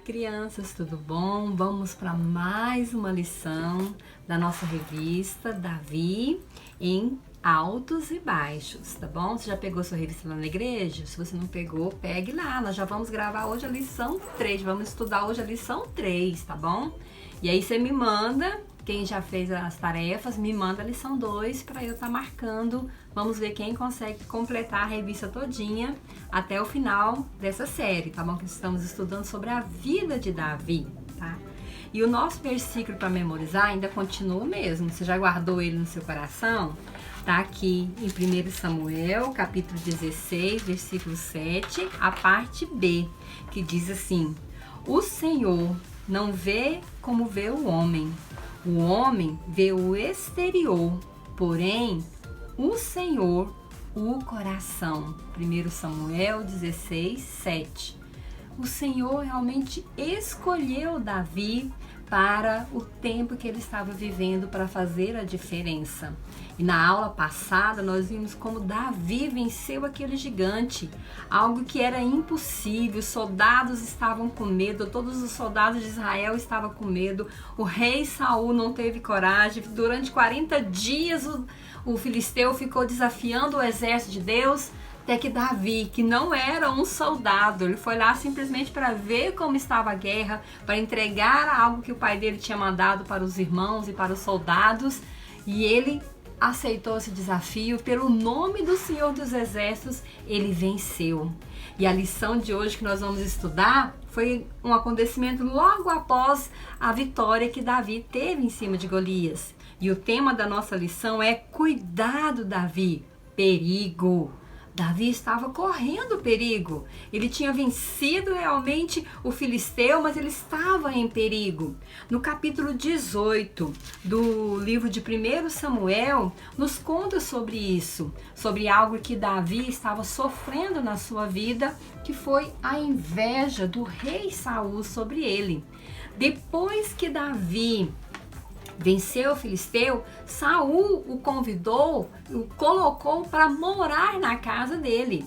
crianças, tudo bom? Vamos para mais uma lição da nossa revista Davi em Altos e Baixos, tá bom? Você já pegou sua revista lá na igreja? Se você não pegou, pegue lá. Nós já vamos gravar hoje a lição 3, vamos estudar hoje a lição 3, tá bom? E aí você me manda, quem já fez as tarefas, me manda a lição 2 para eu estar marcando. Vamos ver quem consegue completar a revista todinha até o final dessa série, tá bom? Que estamos estudando sobre a vida de Davi, tá? E o nosso versículo para memorizar ainda continua o mesmo. Você já guardou ele no seu coração? Tá aqui em 1 Samuel, capítulo 16, versículo 7, a parte B, que diz assim: o Senhor não vê como vê o homem vê o exterior, porém o Senhor o coração. 1 Samuel 16, 7. O Senhor realmente escolheu Davi para o tempo que ele estava vivendo para fazer a diferença. E na aula passada nós vimos como Davi venceu aquele gigante, algo que era impossível. Os soldados estavam com medo, todos os soldados de Israel estavam com medo. O rei Saul não teve coragem. Durante 40 dias o filisteu ficou desafiando o exército de Deus. Até que Davi, que não era um soldado, ele foi lá simplesmente para ver como estava a guerra, para entregar algo que o pai dele tinha mandado para os irmãos e para os soldados, e ele aceitou esse desafio. Pelo nome do Senhor dos Exércitos, ele venceu. E a lição de hoje que nós vamos estudar foi um acontecimento logo após a vitória que Davi teve em cima de Golias. E o tema da nossa lição é cuidado, Davi, perigo. Davi estava correndo perigo. Ele tinha vencido realmente o filisteu, mas ele estava em perigo. No capítulo 18 do livro de 1 Samuel, nos conta sobre isso, sobre algo que Davi estava sofrendo na sua vida, que foi a inveja do rei Saul sobre ele. Depois que Davi venceu o filisteu, Saul o convidou, o colocou para morar na casa dele.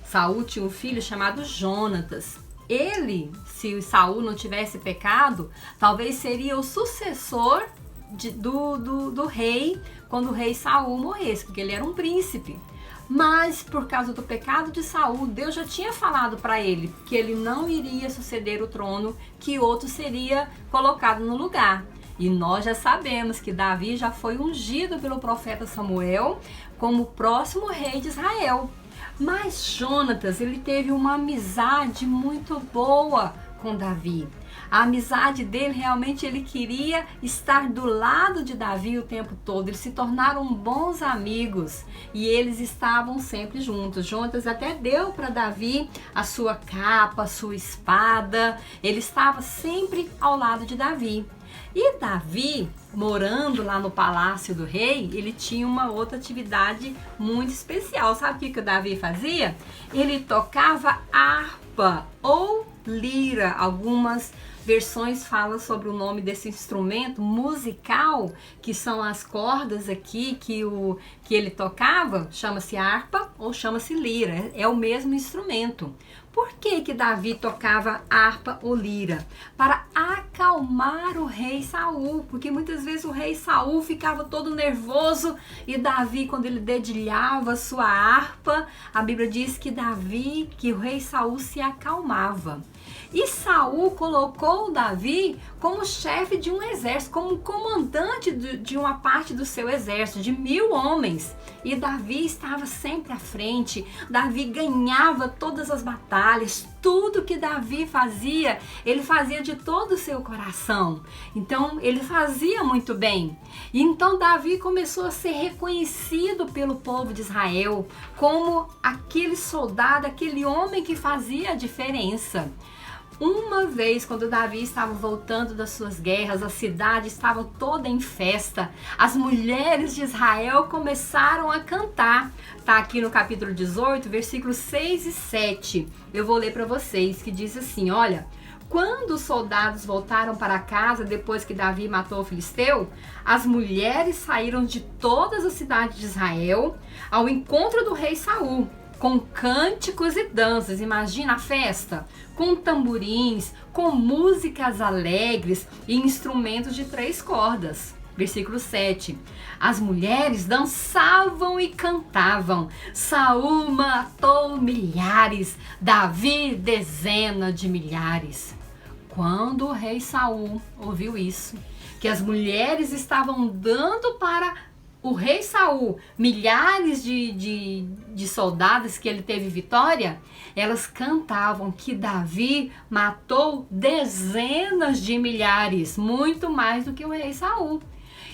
Saul tinha um filho chamado Jonatas. Ele, se Saul não tivesse pecado, talvez seria o sucessor do rei quando o rei Saul morresse, porque ele era um príncipe. Mas por causa do pecado de Saul, Deus já tinha falado para ele que ele não iria suceder o trono, que outro seria colocado no lugar. E nós já sabemos que Davi já foi ungido pelo profeta Samuel como o próximo rei de Israel. Mas Jonatas, ele teve uma amizade muito boa com Davi. A amizade dele, realmente ele queria estar do lado de Davi o tempo todo. Eles se tornaram bons amigos e eles estavam sempre juntos. Jonatas até deu para Davi a sua capa, a sua espada. Ele estava sempre ao lado de Davi. E Davi, morando lá no palácio do rei, ele tinha uma outra atividade muito especial. Sabe o que o Davi fazia? Ele tocava harpa ou lira. Algumas versões falam sobre o nome desse instrumento musical, que são as cordas aqui que ele tocava. Chama-se harpa ou chama-se lira. É o mesmo instrumento. Por que Davi tocava harpa ou lira? Para acalmar o rei Saul, porque muitas vezes o rei Saul ficava todo nervoso e Davi, quando ele dedilhava sua harpa, a Bíblia diz que o rei Saul se acalmava. E Saul colocou Davi como chefe de um exército, como comandante de uma parte do seu exército, de 1000 homens. E Davi estava sempre à frente. Davi ganhava todas as batalhas. Tudo que Davi fazia, ele fazia de todo o seu coração. Então, ele fazia muito bem. E então Davi começou a ser reconhecido pelo povo de Israel como aquele soldado, aquele homem que fazia a diferença. Uma vez, quando Davi estava voltando das suas guerras, a cidade estava toda em festa. As mulheres de Israel começaram a cantar. Está aqui no capítulo 18, versículos 6 e 7. Eu vou ler para vocês, que diz assim, olha: quando os soldados voltaram para casa depois que Davi matou o filisteu, as mulheres saíram de todas as cidades de Israel ao encontro do rei Saul. com cânticos e danças. Imagina a festa, com tamborins, com músicas alegres e instrumentos de 3 cordas. Versículo 7. As mulheres dançavam e cantavam. Saul matou milhares, Davi dezenas de milhares. Quando o rei Saul ouviu isso, que as mulheres estavam dando para o rei Saul milhares de soldados que ele teve vitória, elas cantavam que Davi matou dezenas de milhares, muito mais do que o rei Saul.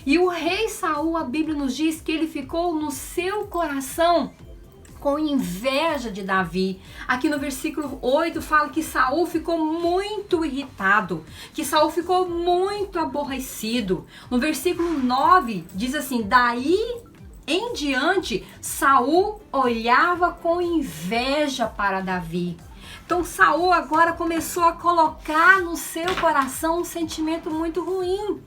E o rei Saul, a Bíblia nos diz que ele ficou no seu coração com inveja de Davi. Aqui no versículo 8 fala que Saul ficou muito irritado, que Saul ficou muito aborrecido. No versículo 9 diz assim: daí em diante Saul olhava com inveja para Davi. Então Saul agora começou a colocar no seu coração um sentimento muito ruim.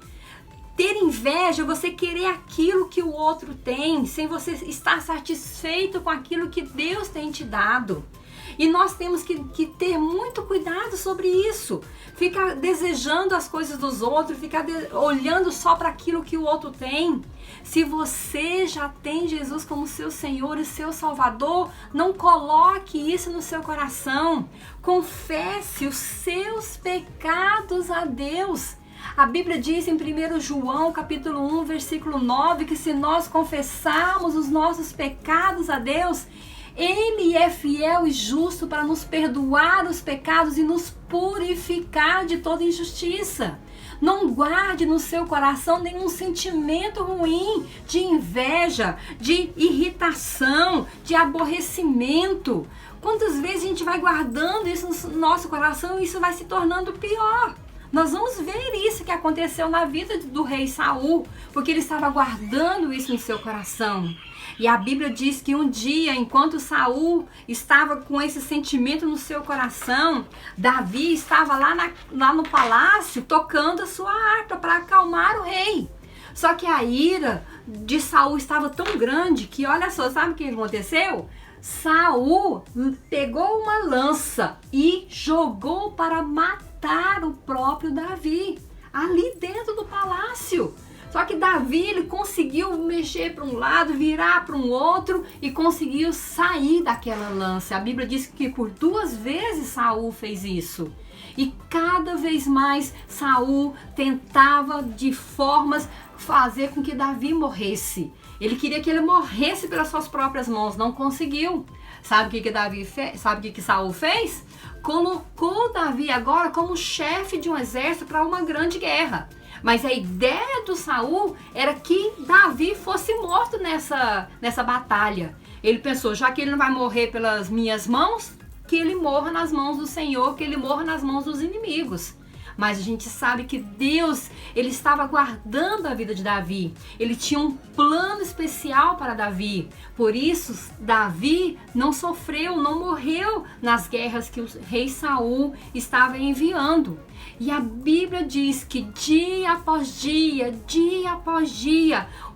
Ter inveja, você querer aquilo que o outro tem, sem você estar satisfeito com aquilo que Deus tem te dado. E nós temos que ter muito cuidado sobre isso. Ficar desejando as coisas dos outros, ficar olhando só para aquilo que o outro tem. Se você já tem Jesus como seu Senhor e seu Salvador, não coloque isso no seu coração. Confesse os seus pecados a Deus. A Bíblia diz em 1 João, capítulo 1, versículo 9, que se nós confessarmos os nossos pecados a Deus, Ele é fiel e justo para nos perdoar os pecados e nos purificar de toda injustiça. Não guarde no seu coração nenhum sentimento ruim de inveja, de irritação, de aborrecimento. Quantas vezes a gente vai guardando isso no nosso coração e isso vai se tornando pior? Nós vamos ver isso que aconteceu na vida do rei Saul, porque ele estava guardando isso no seu coração. E a Bíblia diz que um dia, enquanto Saul estava com esse sentimento no seu coração, Davi estava lá no palácio tocando a sua harpa para acalmar o rei. Só que a ira de Saul estava tão grande que, olha só, sabe o que aconteceu? Saul pegou uma lança e jogou para matar o próprio Davi, ali dentro do palácio. Só que Davi, ele conseguiu mexer para um lado, virar para um outro e conseguiu sair daquela lança. A Bíblia diz que por 2 vezes Saul fez isso. E cada vez mais Saul tentava de formas fazer com que Davi morresse. Ele queria que ele morresse pelas suas próprias mãos, não conseguiu. Sabe o que Davi fez? Sabe o que Saul fez? Colocou Davi agora como chefe de um exército para uma grande guerra. Mas a ideia do Saul era que Davi fosse morto nessa batalha. Ele pensou, já que ele não vai morrer pelas minhas mãos, que ele morra nas mãos do Senhor, que ele morra nas mãos dos inimigos. Mas a gente sabe que Deus, ele estava guardando a vida de Davi. Ele tinha um plano especial para Davi. Por isso, Davi não sofreu, não morreu nas guerras que o rei Saul estava enviando. E a Bíblia diz que dia após dia,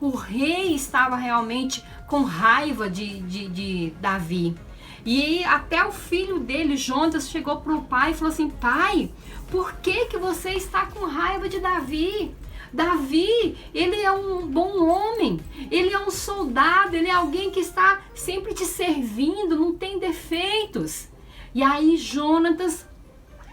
o rei estava realmente com raiva de Davi. E até o filho dele, Jonatas, chegou para o pai e falou assim: pai, por que você está com raiva de Davi? Davi, ele é um bom homem, ele é um soldado, ele é alguém que está sempre te servindo, não tem defeitos. E aí Jonatas,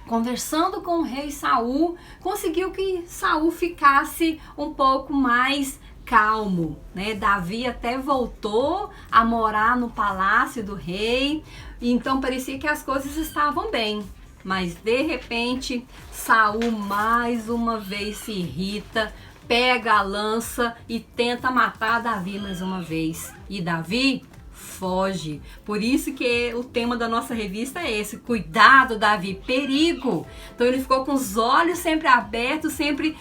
conversando com o rei Saul, conseguiu que Saul ficasse um pouco mais calmo, né? Davi até voltou a morar no palácio do rei, então parecia que as coisas estavam bem. Mas de repente, Saul mais uma vez se irrita, pega a lança e tenta matar Davi mais uma vez. E Davi foge. Por isso que o tema da nossa revista é esse: cuidado, Davi, perigo. Então ele ficou com os olhos sempre abertos, sempre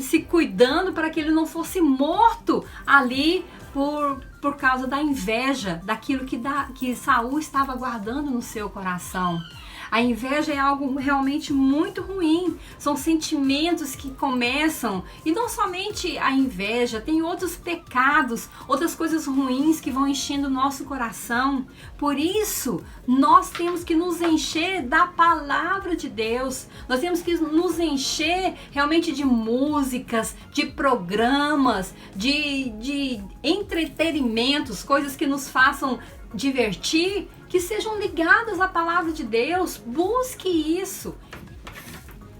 se cuidando para que ele não fosse morto ali por causa da inveja, daquilo que Saul estava guardando no seu coração. A inveja é algo realmente muito ruim. São sentimentos que começam, e não somente a inveja, tem outros pecados, outras coisas ruins que vão enchendo o nosso coração. Por isso, nós temos que nos encher da palavra de Deus. Nós temos que nos encher realmente de músicas, de programas, de entretenimentos, coisas que nos façam divertir, que sejam ligadas à palavra de Deus. Busque isso.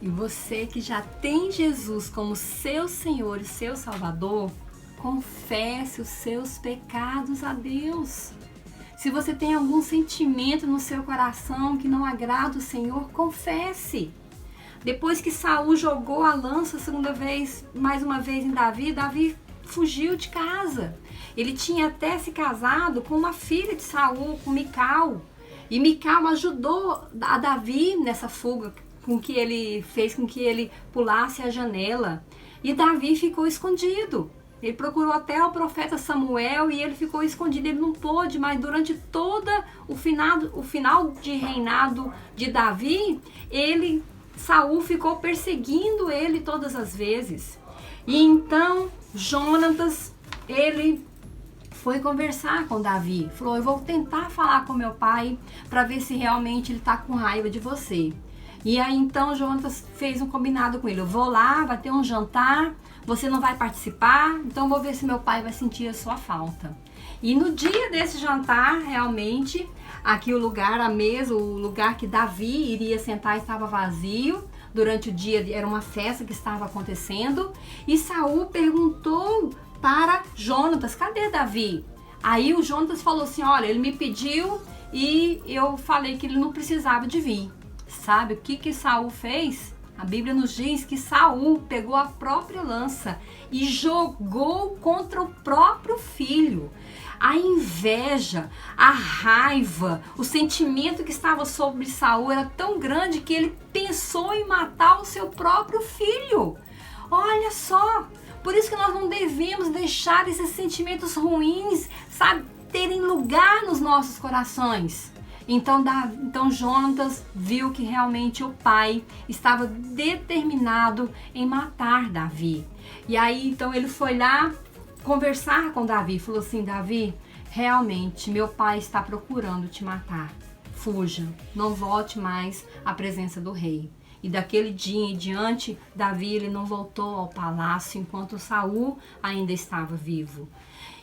E você que já tem Jesus como seu Senhor e seu Salvador, confesse os seus pecados a Deus. Se você tem algum sentimento no seu coração que não agrada o Senhor, confesse. Depois que Saul jogou a lança mais uma vez em Davi, Davi fugiu de casa. Ele tinha até se casado com uma filha de Saul, com Mical. E Mical ajudou a Davi nessa fuga, com que ele fez com que ele pulasse a janela. E Davi ficou escondido. Ele procurou até o profeta Samuel e ele ficou escondido. Ele não pôde, mas durante todo o final de reinado de Davi, Saul ficou perseguindo ele todas as vezes. E então Jonatas, ele foi conversar com Davi. Falou: eu vou tentar falar com meu pai para ver se realmente ele está com raiva de você. E aí então Jonatas fez um combinado com ele: eu vou lá, vai ter um jantar, você não vai participar, então vou ver se meu pai vai sentir a sua falta. E no dia desse jantar, realmente, aqui o lugar, a mesa, o lugar que Davi iria sentar estava vazio. Durante o dia era uma festa que estava acontecendo. E Saul perguntou para Jonatas: cadê Davi? Aí o Jonatas falou assim: olha, ele me pediu e eu falei que ele não precisava de vir. Sabe o que Saul fez? A Bíblia nos diz que Saul pegou a própria lança e jogou contra o próprio filho. A inveja, a raiva, o sentimento que estava sobre Saul era tão grande que ele pensou em matar o seu próprio filho. Olha só, por isso que nós não devemos deixar esses sentimentos ruins, sabe, terem lugar nos nossos corações. Então Jonatas viu que realmente o pai estava determinado em matar Davi. E aí então ele foi lá conversar com Davi, falou assim: Davi, realmente meu pai está procurando te matar. Fuja, não volte mais à presença do rei. E daquele dia em diante, Davi ele não voltou ao palácio enquanto Saul ainda estava vivo.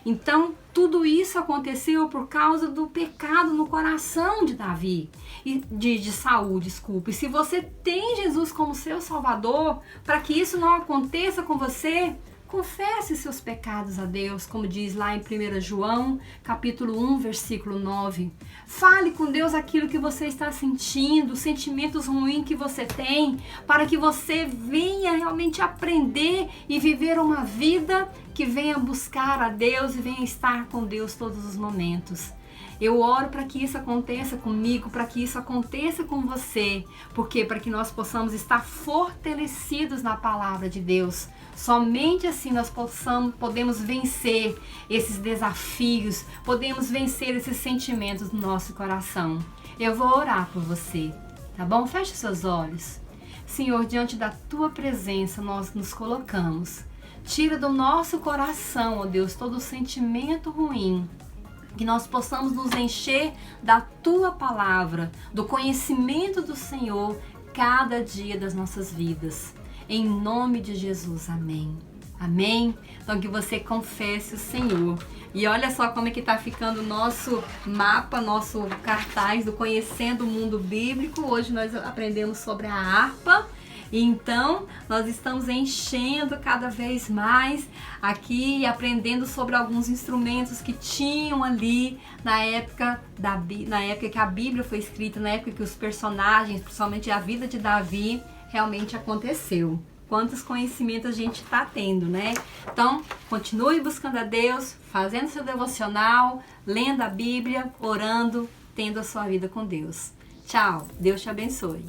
Então, tudo isso aconteceu por causa do pecado no coração de Davi, de Saul, desculpe. E se você tem Jesus como seu Salvador, para que isso não aconteça com você, confesse seus pecados a Deus, como diz lá em 1 João, capítulo 1, versículo 9. Fale com Deus aquilo que você está sentindo, sentimentos ruins que você tem, para que você venha realmente aprender e viver uma vida que venha buscar a Deus e venha estar com Deus todos os momentos. Eu oro para que isso aconteça comigo, para que isso aconteça com você, porque para que nós possamos estar fortalecidos na palavra de Deus. Somente assim nós podemos vencer esses desafios, podemos vencer esses sentimentos no nosso coração. Eu vou orar por você, tá bom? Feche seus olhos. Senhor, diante da tua presença nós nos colocamos. Tira do nosso coração, ó Deus, todo sentimento ruim. Que nós possamos nos encher da tua palavra, do conhecimento do Senhor, cada dia das nossas vidas. Em nome de Jesus, amém. Amém? Então que você confesse o Senhor. E olha só como é que está ficando o nosso mapa, nosso cartaz do Conhecendo o Mundo Bíblico. Hoje nós aprendemos sobre a harpa. Então, nós estamos enchendo cada vez mais aqui e aprendendo sobre alguns instrumentos que tinham ali na época que a Bíblia foi escrita, na época que os personagens, principalmente a vida de Davi, realmente aconteceu. Quantos conhecimentos a gente está tendo, né? Então, continue buscando a Deus, fazendo seu devocional, lendo a Bíblia, orando, tendo a sua vida com Deus. Tchau, Deus te abençoe.